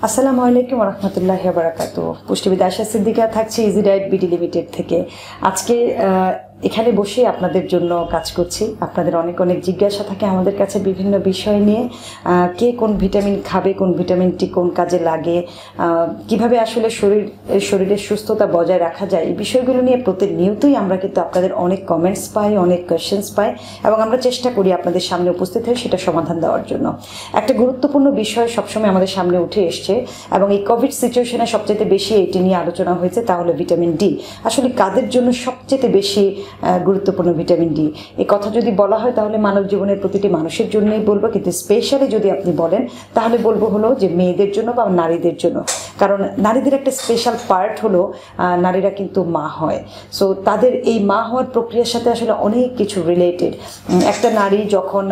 আসসালামু আলাইকুম ওয়া রাহমাতুল্লাহি ওয়া বারাকাতুহু। পুষ্টিবিদ আয়েশা সিদ্দিকা থাকছে ইজি ডায়েট বিডি লিমিটেড থেকে। আজকে এখানে বসে আপনাদের জন্য কাজ করছি। আপনাদের অনেক অনেক জিজ্ঞাসা থাকে আমাদের কাছে বিভিন্ন বিষয় নিয়ে, কে কোন ভিটামিন খাবে, কোন ভিটামিনটি কোন কাজে লাগে, কিভাবে আসলে শরীরের সুস্থতা বজায় রাখা যায়, এই বিষয়গুলো নিয়ে প্রতিনিয়তই আমরা কিন্তু আপনাদের অনেক কমেন্টস পাই, অনেক কোয়েশ্চেন্স পাই এবং আমরা চেষ্টা করি আপনাদের সামনে উপস্থিত হয়ে সেটা সমাধান দেওয়ার জন্য। একটা গুরুত্বপূর্ণ বিষয় সবসময় আমাদের সামনে উঠে এসছে এবং এই কোভিড সিচুয়েশনে সবচেয়ে বেশি এটি নিয়ে আলোচনা হয়েছে, তাহলে ভিটামিন ডি আসলে কাদের জন্য সবচেয়ে বেশি গুরুত্বপূর্ণ ভিটামিন ডি। এই কথা যদি বলা হয় তাহলে মানব জীবনের প্রতিটি মানুষের জন্যই বলবো, কিন্তু স্পেশালি যদি আপনি বলেন তাহলে বলবো হলো যে মেয়েদের জন্য বা নারীদের জন্য। কারণ নারীদের একটা স্পেশাল পার্ট হলো নারীরা কিন্তু মা হয়। সো তাদের এই মা হওয়ার প্রক্রিয়ার সাথে আসলে অনেক কিছু রিলেটেড। একটা নারী যখন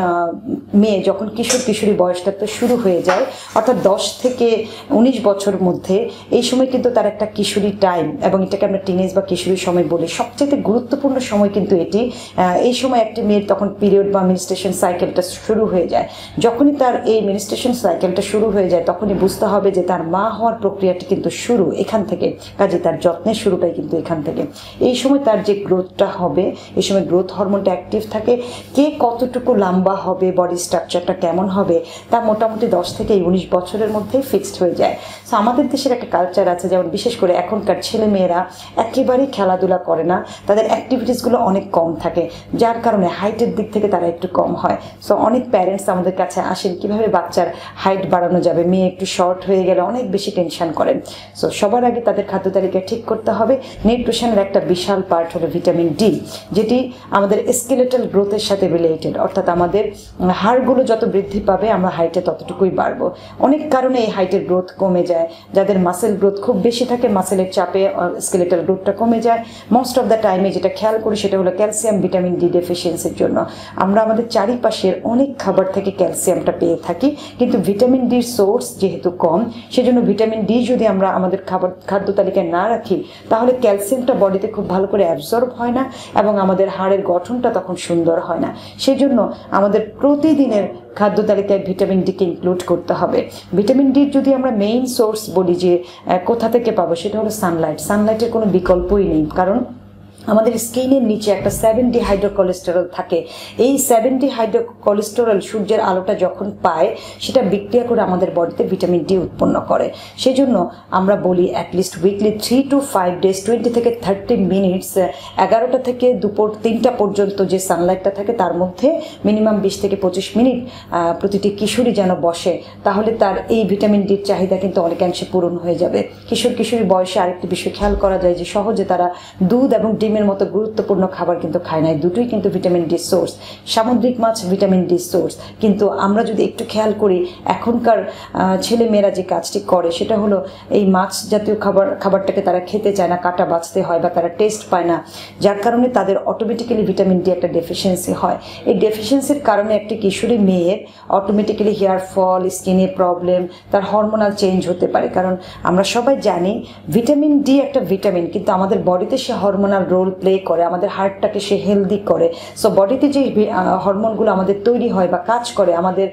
মেয়ে যখন কিশোরী বয়সটা তো শুরু হয়ে যায়, অর্থাৎ 10 থেকে 19 বছর মধ্যে, এই সময় কিন্তু তার একটা কিশোরী টাইম, এবং এটাকে আমরা টিনেজ বা কিশোরীর সময় বলি। সবচেয়ে গুরুত্বপূর্ণ সময় কিন্তু এটি। এই সময় একটি মেয়ের তখন পিরিয়ড বা মেনস্ট্রুয়েশন সাইকেলটা শুরু হয়ে যায়। যখনই তার এই মেনস্ট্রুয়েশন সাইকেলটা শুরু হয়ে যায় তখনই বুঝতে হবে যে তার মা হওয়ার প্রক্রিয়াটি কিন্তু শুরু এখান থেকে, কাজে তার যত্নের শুরুটাই কিন্তু এখান থেকে। এই সময় তার যে গ্রোথটা হবে, এই সময় গ্রোথ হরমোনটা অ্যাক্টিভ থাকে। কে কতটুকু লম্বা হবে, বডি স্ট্রাকচারটা কেমন হবে, তা মোটামুটি 10 থেকে 19 বছরের মধ্যেই ফিক্সড হয়ে যায়। সো আমাদের দেশের একটা কালচার আছে, যেমন বিশেষ করে এখনকার ছেলে মেয়েরা একেবারেই খেলাধুলা করে না, তাদের অ্যাক্টিভিটিসগুলো অনেক কম থাকে, যার কারণে হাইটের দিক থেকে তারা একটু কম হয়। সো অনেক প্যারেন্টস আমাদের কাছে আসেন কীভাবে বাচ্চার হাইট বাড়ানো যাবে, মেয়ে একটু শর্ট হয়ে গেলে অনেক বেশি টেনশন করেন। সো সবার আগে তাদের খাদ্য তালিকা ঠিক করতে হবে। নিউট্রিশনের একটা বিশাল পার্ট হলো ভিটামিন ডি, যেটি আমাদের স্কেলেটাল গ্রোথের সাথে রিলেটেড, অর্থাৎ আমাদের হাড়গুলো যত বৃদ্ধি পাবে আমরা হাইটে ততটুকুই বাড়বো। অনেক কারণে এই হাইটের গ্রোথ কমে যায়। যাদের মাসেল গ্রোথ খুব বেশি থাকে, মাসেলের চাপে স্কেলেটাল গ্রোথটা কমে যায়। মোস্ট অফ দ্য টাইমে যেটা খেয়াল করি সেটা হলো ক্যালসিয়াম ভিটামিন ডি ডেফিসিয়েন্সির জন্য। আমরা আমাদের চারিপাশের অনেক খাবার থেকে ক্যালসিয়ামটা পেয়ে থাকি, কিন্তু ভিটামিন ডির সোর্স যেহেতু কম, সেজন্য ভিটামিন ডি যদি আমরা আমাদের খাদ্য তালিকায় না রাখি তাহলে ক্যালসিয়ামটা বডিতে খুব ভালো করে অ্যাবজর্ব হয় না এবং আমাদের হাড়ের গঠনটা তখন সুন্দর হয় না। সেজন্য আমাদের প্রতিদিনের খাদ্য তালিকায় ভিটামিন ডিকে ইনক্লুড করতে হবে। ভিটামিন ডির যদি আমরা মেইন সোর্স বলি যে কোথা থেকে পাবো, সেটা হলো সানলাইট। সানলাইটের কোনো বিকল্পই নেই, কারণ আমাদের স্কিনের নিচে একটা 7D হাইড্রোকোলেস্টেরল থাকে। এই 7D হাইড্রোকোলেস্টেরল সূর্যের আলোটা যখন পায় সেটা বিক্রিয়া করে আমাদের বডিতে ভিটামিন ডি উৎপন্ন করে। সেই জন্য আমরা বলি অ্যাটলিস্ট উইকলি 3 to 5 days 20 থেকে 30 মিনিটস 11টা থেকে দুপুর 3টা পর্যন্ত যে সানলাইটটা থাকে তার মধ্যে মিনিমাম 20 থেকে 25 মিনিট প্রতিটি কিশোরী যেন বসে, তাহলে তার এই ভিটামিন ডির চাহিদা কিন্তু অনেকাংশে পূরণ হয়ে যাবে। কিশোরী বয়সে আরেকটি বিষয় খেয়াল করা যায় যে সহজে তারা দুধ এবং ডিমের মতো গুরুত্বপূর্ণ খাবার কিন্তু খায় না। দুটোই কিন্তু ভিটামিন ডি সোর্স। সামুদ্রিক মাছ ভিটামিন ডি সোর্স, কিন্তু আমরা যদি একটু খেয়াল করি এখনকার ছেলে মেয়েরা যে কাজটি করে সেটা হলো এই মাছ জাতীয় খাবারটাকে তারা খেতে চায় না, কাটা বাছতে হয় বা তারা টেস্ট পায় না, যার কারণে তাদের অটোমেটিক্যালি ভিটামিন ডি একটা ডেফিসিয়েন্সি হয়। এই ডেফিসিয়েন্সির কারণে একটি কিশোরী মেয়ের অটোমেটিক্যালি হেয়ার ফল, স্কিনে প্রবলেম, তার হরমোনাল চেঞ্জ হতে পারে। কারণ আমরা সবাই জানি ভিটামিন ডি একটা ভিটামিন, কিন্তু আমাদের বডিতে সে হরমোনাল রোল প্লে করে, আমাদের হার্টটাকে সে হেলদি করে। সো বডিতে যে হরমোনগুলো আমাদের তৈরি হয় বা কাজ করে, আমাদের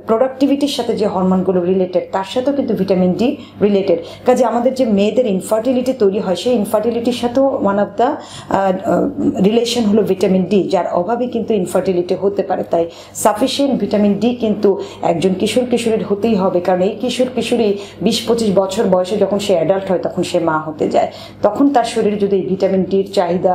প্রোডাক্টিভিটির সাথে যে হরমোনগুলো রিলেটেড, তার সাথেও কিন্তু ভিটামিন ডি রিলেটেড। কাজে আমাদের যে মেয়েদের ইনফার্টিলিটি তৈরি হয়, সেই ইনফার্টিলিটির সাথেও ওয়ান অফ দ্য রিলেশন হলো ভিটামিন ডি, যার অভাবে কিন্তু ইনফার্টিলিটি হতে পারে। তাই সাফিসিয়েন্ট ভিটামিন ডি কিন্তু একজন কিশোরীর হতেই হবে, কারণ এই কিশোরী 20-25 বছর বয়সে যখন সে অ্যাডাল্ট হয় তখন সে মা হতে যায়। তখন তার শরীরে যদি ভিটামিন ডির চাহিদা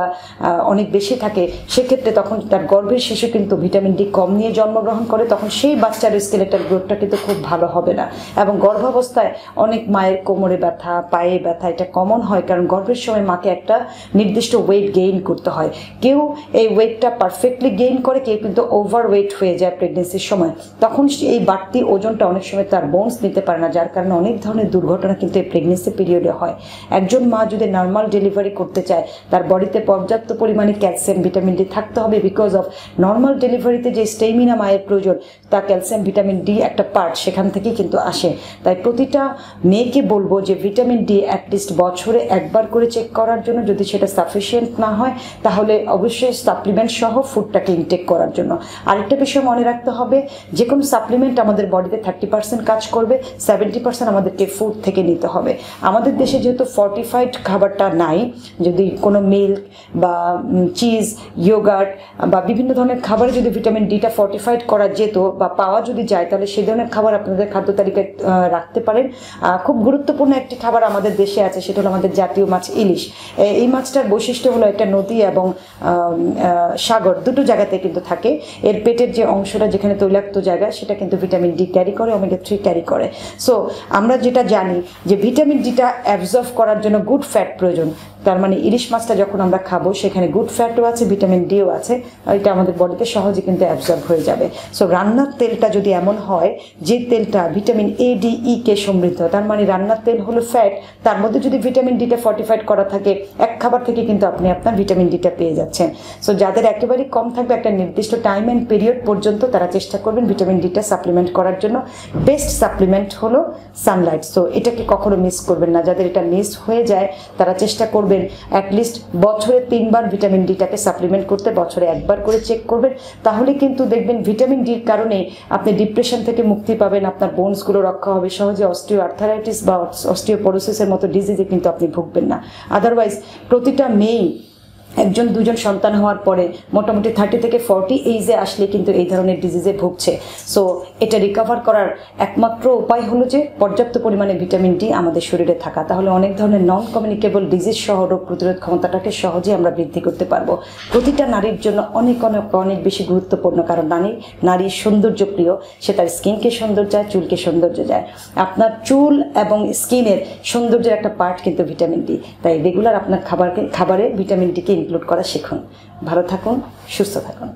অনেক বেশি থাকে, সেক্ষেত্রে তখন তার গর্ভের শিশু কিন্তু ভিটামিন ডি কম নিয়ে জন্মগ্রহণ করে, তখন সেই বাচ্চার স্কেলেটাল গ্রোথটা কিন্তু খুব ভালো হবে না। এবং গর্ভাবস্থায় অনেক মায়ের কোমরে ব্যথা, পায়ে ব্যথা, এটা কমন হয়, কারণ গর্ভের সময় মাকে একটা নির্দিষ্ট ওয়েট গেইন করতে হয়। কেউ এই ওয়েটটা পারফেক্টলি গেইন করে, কেউ কিন্তু ওভার ওয়েট হয়ে যায় প্রেগনেন্সির সময়। তখন এই বাড়তি ওজনটা অনেক সময় তার বোনস নিতে পারে না, যার কারণে অনেক ধরনের দুর্ঘটনা কিন্তু এই প্রেগনেন্সি পিরিয়ডে হয়। একজন মা যদি নর্মাল ডেলিভারি করতে চায়, তার তার বডিতে পর্যাপ্ত পরিমাণে ক্যালসিয়াম ভিটামিন ডি থাকতে হবে, বিকজ অফ নর্মাল ডেলিভারিতে যে স্টেমিনা মায়ের প্রয়োজন তা ক্যালসিয়াম ভিটামিন ডি একটা পার্ট, সেখান থেকেই কিন্তু আসে। তাই প্রতিটা মেয়েকে বলবো যে ভিটামিন ডি অ্যাটলিস্ট বছরে একবার করে চেক করার জন্য, যদি সেটা সাফিসিয়েন্ট না হয় তাহলে অবশ্যই সাপ্লিমেন্ট সহ ফুডটাকে ইনটেক করার জন্য। আরেকটা বিষয় মনে রাখতে হবে, যে কোনো সাপ্লিমেন্ট আমাদের বডিতে 30% কাজ করবে, 70% আমাদেরকে ফুড থেকে নিতে হবে। আমাদের দেশে যেহেতু ফর্টিফাইড খাবারটা নাই, যদি কোনো মিল্ক বা চিজ, ইয়োগার্ট বা বিভিন্ন ধরনের খাবারে যদি ভিটামিন ডিটা ফর্টিফাইড করা যেত বা পাওয়া যদি যায়, তাহলে সেই ধরনের খাবার আপনাদের খাদ্য তালিকায় রাখতে পারেন। খুব গুরুত্বপূর্ণ একটি খাবার আমাদের দেশে আছে, সেটা হলো আমাদের জাতীয় মাছ ইলিশ। এই মাছটার বৈশিষ্ট্য হলো একটা নদী এবং সাগর দুটো জায়গাতে কিন্তু থাকে। এর পেটের যে অংশটা, যেখানে তৈলাক্ত জায়গা, সেটা কিন্তু ভিটামিন ডি ক্যারি করে, ওমেগা 3 ক্যারি করে। সো আমরা যেটা জানি যে ভিটামিন ডিটা অ্যাবজর্ব করার জন্য গুড ফ্যাট প্রয়োজন। তার মানে ইলিশ মাছটা যখন আমরা খাবো সেখানে গুড ফ্যাটও আছে, ভিটামিন ডিও আছে, এটা আমাদের বডিতে সহজে কিন্তু অ্যাবজর্ব হয়ে যাবে। সো রান্নার তেলটা যদি এমন হয় যে তেলটা ভিটামিন এ ডি ই কে সমৃদ্ধ, তার মানে রান্নার তেল হলো ফ্যাট, তার মধ্যে যদি ভিটামিন ডিটা ফর্টিফাইড করা থাকে, এক খাবার থেকে কিন্তু আপনি আপনার ভিটামিন ডিটা পেয়ে যাচ্ছেন। সো যাদের একেবারেই কম থাকবে, একটা নির্দিষ্ট টাইম অ্যান্ড পিরিয়ড পর্যন্ত তারা চেষ্টা করবেন ভিটামিন ডিটা সাপ্লিমেন্ট করার জন্য। বেস্ট সাপ্লিমেন্ট হলো সানলাইট। সো এটাকে কখনো মিস করবেন না। যাদের এটা মিস হয়ে যায় তারা চেষ্টা করবেন অ্যাটলিস্ট বছরে 3 বার ভিটামিন ডিটাকে সাপ্লিমেন্ট করতে, বছরে একবার করে চেক করবেন। তাহলে কিন্তু দেখবেন ভিটামিন ডির কারণে আপনি ডিপ্রেশন থেকে মুক্তি পাবেন, আপনার বোনসগুলো রক্ষা হবে, সহজে অস্টিও আর্থারাইটিস বা অস্টিওপোরোসিসের মতো ডিজিজে কিন্তু আপনি ভুগবেন না। আদারওয়াইজ প্রতিটা মেয়েই 1-2 সন্তান হওয়ার পরে মোটামুটি 30 থেকে 40 এইজে আসলে কিন্তু এই ধরনের ডিজিজে ভুগছে। সো এটা রিকভার করার একমাত্র উপায় হলো যে পর্যাপ্ত পরিমাণে ভিটামিন ডি আমাদের শরীরে থাকা। তাহলে অনেক ধরনের নন কমিউনিকেবল ডিজিজ সহ রোগ প্রতিরোধ ক্ষমতাটাকে সহজে আমরা বৃদ্ধি করতে পারবো। প্রতিটা নারীর জন্য অনেক অনেক অনেক বেশি গুরুত্বপূর্ণ, কারণ নারী সৌন্দর্য প্রিয়, সে তার স্কিনকে সৌন্দর্য চায়, চুলকে সৌন্দর্য চায়। আপনার চুল এবং স্কিনের সৌন্দর্যের একটা পার্ট কিন্তু ভিটামিন ডি। তাই রেগুলার আপনার খাবারে ভিটামিন ডিকে ইনক্লুড করা শিখুন। ভালো থাকুন, সুস্থ থাকুন।